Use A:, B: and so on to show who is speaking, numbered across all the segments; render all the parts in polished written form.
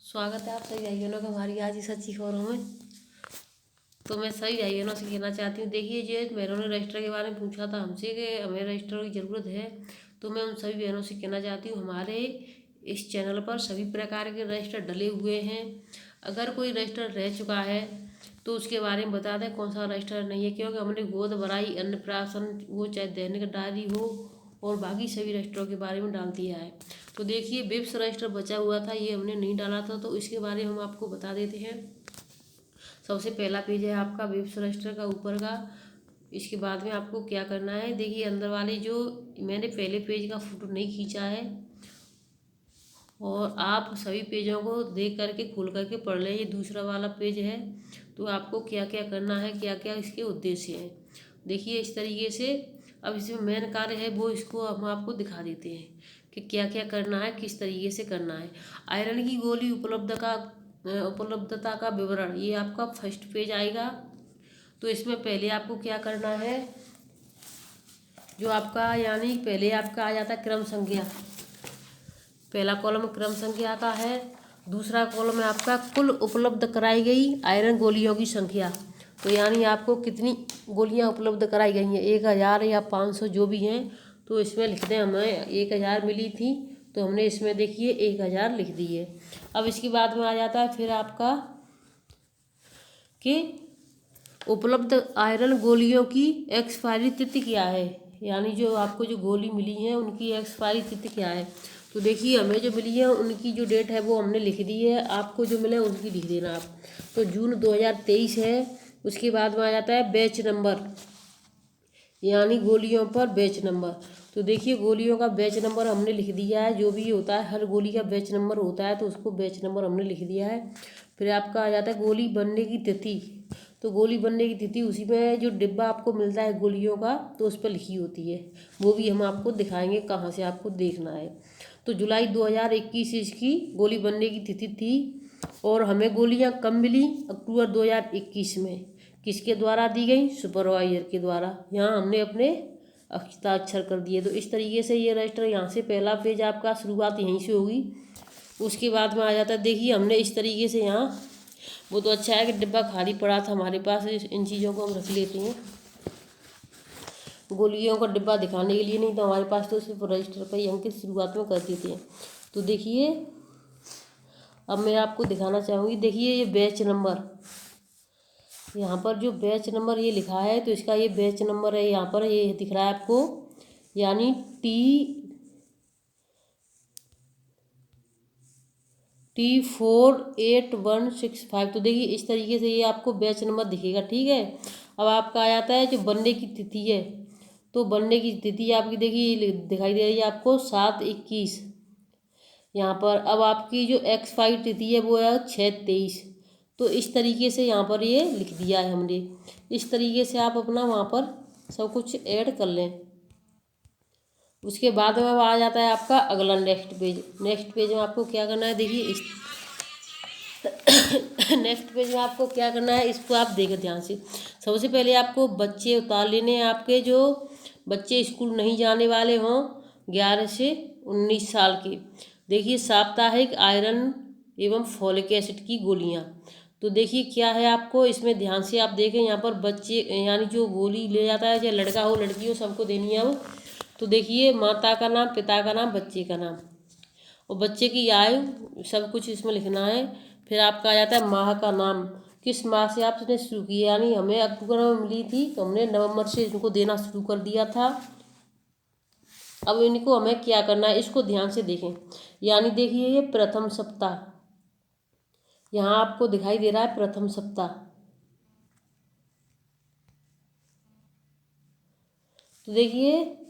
A: स्वागत है आप सभी भाई बहनों का हमारी आज इस अच्छी खबरों में। तो मैं सभी भाई बहनों से कहना चाहती हूँ, देखिए जो मैंने रजिस्टर के बारे में पूछा था हमसे कि हमें रजिस्टर की ज़रूरत है, तो मैं उन सभी बहनों से कहना चाहती हूँ हमारे इस चैनल पर सभी प्रकार के रजिस्टर डले हुए हैं। अगर कोई रजिस्टर रह चुका है तो उसके बारे में बता दें कौन सा रजिस्टर नहीं है, क्योंकि हमने गोद भराई, अन्नप्राशन, वो चाहे दैनिक डायरी हो और बाकी सभी रजिस्टरों के बारे में डाल दिया है। तो देखिए बिप्स रजिस्टर बचा हुआ था, ये हमने नहीं डाला था, तो इसके बारे में हम आपको बता देते हैं। सबसे पहला पेज है आपका बिप्स रजिस्टर का ऊपर का। इसके बाद में आपको क्या करना है, देखिए अंदर वाले जो मैंने पहले पेज का फोटो नहीं खींचा है और आप सभी पेजों को देख करके खोल करके पढ़ लें। ये दूसरा वाला पेज है, तो आपको क्या क्या करना है, क्या क्या इसके उद्देश्य हैं, देखिए इस तरीके से। अब इसमें मेन कार्य है वो इसको हम आपको दिखा देते हैं कि क्या क्या करना है, किस तरीके से करना है। आयरन की गोली उपलब्धता का विवरण, ये आपका फर्स्ट पेज आएगा। तो इसमें पहले आपको क्या करना है, जो आपका यानी पहले आपका आ जाता है क्रम संख्या। पहला कॉलम क्रम संख्या का है। दूसरा कॉलम है आपका कुल उपलब्ध कराई गई आयरन गोलियों की संख्या। तो यानी आपको कितनी गोलियां उपलब्ध कराई गई हैं, 1000 या 500 जो भी हैं, तो इसमें लिख दें। हमें 1000 मिली थी तो हमने इसमें देखिए 1000 लिख दी है। अब इसके बाद में आ जाता है फिर आपका कि उपलब्ध आयरन गोलियों की एक्सपायरी तिथि क्या है, यानी जो आपको जो गोली मिली है उनकी एक्सपायरी तिथि क्या है। तो देखिए हमें जो मिली है उनकी जो डेट है वो हमने लिख दी है, आपको जो मिले उनकी लिख देना आप। तो जून 2023 है। उसके बाद में आ जाता है बैच नंबर, यानी गोलियों पर बैच नंबर। तो देखिए गोलियों का बैच नंबर हमने लिख दिया है, जो भी होता है हर गोली का बैच नंबर होता है, तो उसको बैच नंबर हमने लिख दिया है। फिर आपका आ जाता है गोली बनने की तिथि। तो गोली बनने की तिथि उसी में जो डिब्बा आपको मिलता है गोलियों का, तो उस पर लिखी होती है, वो भी हम आपको दिखाएंगे कहाँ से आपको देखना है। तो जुलाई 2021 इसकी गोली बनने की तिथि थी और हमें गोलियां कब मिली, अक्टूबर 2021 में। किसके द्वारा दी गई, सुपरवाइजर के द्वारा। यहाँ हमने अपने हस्ताक्षर कर दिए। तो इस तरीके से ये रजिस्टर, यहाँ से पहला पेज आपका शुरुआत यहीं से होगी। उसके बाद में आ जाता है, देखिए हमने इस तरीके से यहाँ, वो तो अच्छा है कि डिब्बा खाली पड़ा था हमारे पास, इन चीज़ों को हम रख लेते हैं। गोलियों का डिब्बा दिखाने के लिए, नहीं तो हमारे पास तो सिर्फ रजिस्टर पर ही हम किस शुरुआत में कर देते हैं। तो देखिए अब मैं आपको दिखाना चाहूँगी, देखिए ये बैच नंबर, यहाँ पर जो बैच नंबर ये लिखा है, तो इसका ये बैच नंबर है, यहाँ पर ये दिख रहा है आपको, यानी T48,165। तो देखिए इस तरीके से ये आपको बैच नंबर दिखेगा, ठीक है। अब आपका आ जाता है जो बनने की तिथि है। तो बनने की तिथि आपकी देखिए दिखाई दे रही है आपको 7/21 यहाँ पर। अब आपकी जो एक्सपायरी तिथि है वो है 6/23। तो इस तरीके से यहाँ पर ये लिख दिया है हमने। इस तरीके से आप अपना वहाँ पर सब कुछ ऐड कर लें। उसके बाद में अब आ जाता है आपका अगला नेक्स्ट पेज। नेक्स्ट पेज में आपको क्या करना है, देखिए इस नेक्स्ट पेज में आपको क्या करना है, इसको आप देखें ध्यान से। सबसे पहले आपको बच्चे उतार लेने हैं, आपके जो बच्चे स्कूल नहीं जाने वाले हों 11 से 19 साल के। देखिए साप्ताहिक आयरन एवं फॉलिक एसिड की गोलियां। तो देखिए क्या है, आपको इसमें ध्यान से आप देखें, यहाँ पर बच्चे यानी जो गोली ले जाता है, चाहे लड़का हो लड़की हो, सबको देनी है वो। तो देखिए माता का नाम, पिता का नाम, बच्चे का नाम और बच्चे की आयु, सब कुछ इसमें लिखना है। फिर आपका आ जाता है माह का नाम, किस माह से आपने शुरू किया, यानी हमें अक्टूबर में मिली थी तो हमने नवंबर से इनको देना शुरू कर दिया था। अब इनको हमें क्या करना है, इसको ध्यान से देखें। यानी देखिए ये प्रथम सप्ताह, यहाँ आपको दिखाई दे रहा है प्रथम सप्ताह। तो देखिए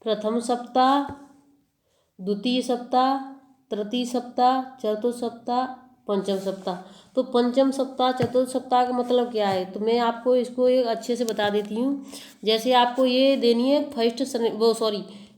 A: प्रथम सप्ताह, द्वितीय सप्ताह, तृतीय सप्ताह, चतुर्थ सप्ताह, पंचम सप्ताह। तो पंचम सप्ताह, चतुर्थ सप्ताह का मतलब क्या है, तो मैं आपको इसको एक अच्छे से बता देती हूँ। जैसे आपको ये देनी है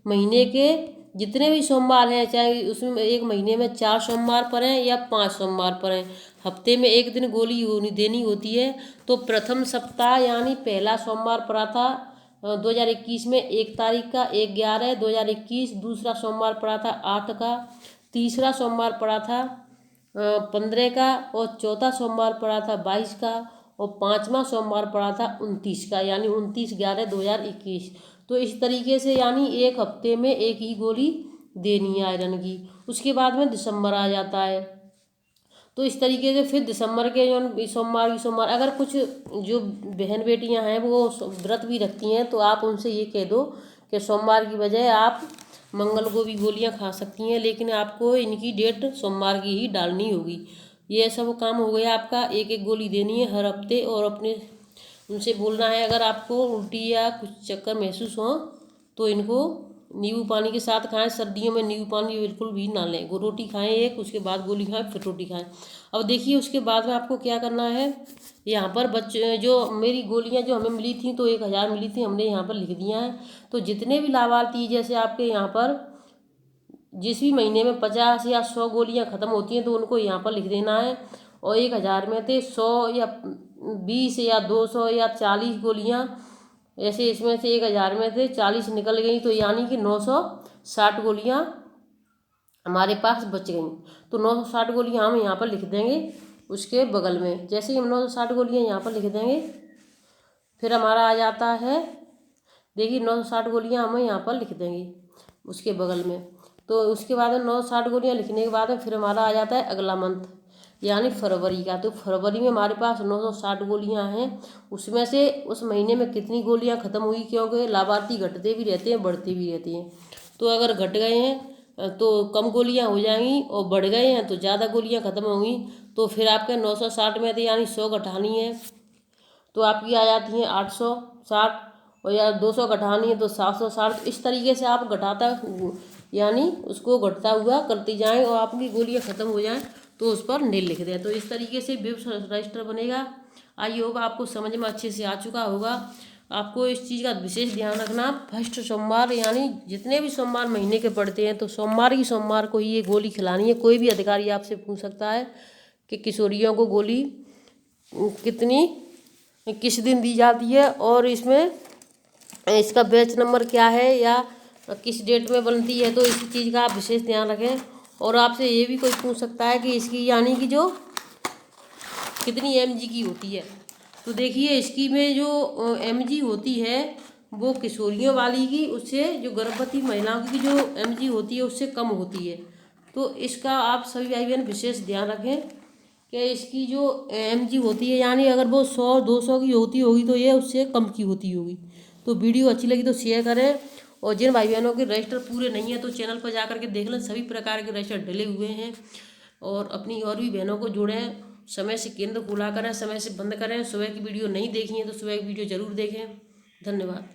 A: महीने के जितने भी सोमवार हैं, चाहे उसमें एक महीने में 4 सोमवार पड़े या 5 सोमवार पड़े, हफ्ते में एक दिन गोली देनी होती है। तो प्रथम सप्ताह यानी पहला सोमवार पड़ा था 2021 में 1 तारीख का, 1/11/2021। दूसरा सोमवार पड़ा था 8 का। तीसरा सोमवार पड़ा था 15 का, और चौथा सोमवार पड़ा था 22 का, और पांचवा सोमवार पड़ा था 29 का, यानी 29/11/2021। तो इस तरीके से यानी एक हफ्ते में एक ही गोली देनी है आयरन की। उसके बाद में दिसंबर आ जाता है। तो इस तरीके से फिर दिसंबर के जो सोमवार अगर कुछ जो बहन बेटियां हैं वो व्रत भी रखती हैं, तो आप उनसे ये कह दो कि सोमवार की बजाय आप मंगल को भी गोलियां खा सकती हैं, लेकिन आपको इनकी डेट सोमवार की ही डालनी होगी। ये सब काम हो गया आपका। एक एक गोली देनी है हर हफ्ते, और अपने उनसे बोलना है अगर आपको उल्टी या कुछ चक्कर महसूस हो तो इनको नींबू पानी के साथ खाएं। सर्दियों में नींबू पानी बिल्कुल भी ना लें। रोटी खाएं एक, उसके बाद गोली खाएं, फिर रोटी खाएं। अब देखिए उसके बाद में आपको क्या करना है। यहाँ पर बच्चे जो मेरी गोलियाँ जो हमें मिली थी तो 1000 मिली थी, हमने यहाँ पर लिख दिया है। तो जितने भी लाभार्थी जैसे आपके यहाँ पर जिस भी महीने में 50 या 100 गोलियाँ ख़त्म होती हैं तो उनको यहाँ पर लिख देना है। और 1000 में थे 100 या 20 या 200 या 40 गोलियाँ, ऐसे इसमें से 1000 में से 40 निकल गई, तो यानी कि 960 गोलियाँ हमारे पास बच गई। तो 960 गोलियाँ हम यहाँ पर लिख देंगे उसके बगल में। जैसे ही हम 960 गोलियाँ यहाँ पर लिख देंगे, फिर हमारा आ जाता है, देखिए 960 गोलियाँ हम यहाँ पर लिख देंगे उसके बगल में। तो उसके बाद में 960 गोलियाँ लिखने के बाद में फिर हमारा आ जाता है अगला मंथ, यानी फरवरी का। तो फरवरी में हमारे पास 960 गोलियाँ हैं। उसमें से उस महीने में कितनी गोलियाँ ख़त्म हुई, क्योंकि लाभार्थी घटते भी रहते हैं बढ़ते भी रहते हैं। तो अगर घट गए हैं तो कम गोलियाँ हो जाएंगी, और बढ़ गए हैं तो ज़्यादा गोलियाँ ख़त्म होंगी। तो फिर आपके 960 में थे यानी 100 घटानी है, तो आपकी आ जाती है 860, और या 200 घटानी है तो 760। इस तरीके से आप घटाता यानी उसको घटता हुआ करती जाएं, और आपकी गोलियां ख़त्म हो जाएं तो उस पर नील लिख दें। तो इस तरीके से वेब रजिस्टर बनेगा। आई होगा आपको समझ में अच्छे से आ चुका होगा। आपको इस चीज़ का विशेष ध्यान रखना, फर्स्ट सोमवार यानी जितने भी सोमवार महीने के पड़ते हैं तो सोमवार को ही ये गोली खिलानी है। कोई भी अधिकारी आपसे पूछ सकता है कि किशोरियों को गोली किस दिन दी जाती है, और इसमें इसका बैच नंबर क्या है या किस डेट में बनती है। तो इस चीज़ का आप विशेष ध्यान रखें। और आपसे ये भी कोई पूछ सकता है कि इसकी यानी कि जो कितनी mg की होती है। तो देखिए इसकी में जो mg होती है वो किशोरियों वाली की उससे जो गर्भवती महिलाओं की जो mg होती है उससे कम होती है। तो इसका आप सभी भाई बहन विशेष ध्यान रखें कि इसकी जो mg होती है यानी अगर वो 100-200 की होती होगी तो ये उससे कम की होती होगी। तो वीडियो अच्छी लगी तो शेयर करें, और जिन भाई बहनों के रजिस्टर पूरे नहीं है तो चैनल पर जाकर के देख लें, सभी प्रकार के रजिस्टर डले हुए हैं। और अपनी और भी बहनों को जोड़ें, समय से केंद्र खुला करें, समय से बंद करें। सुबह की वीडियो नहीं देखी है तो सुबह की वीडियो ज़रूर देखें। धन्यवाद।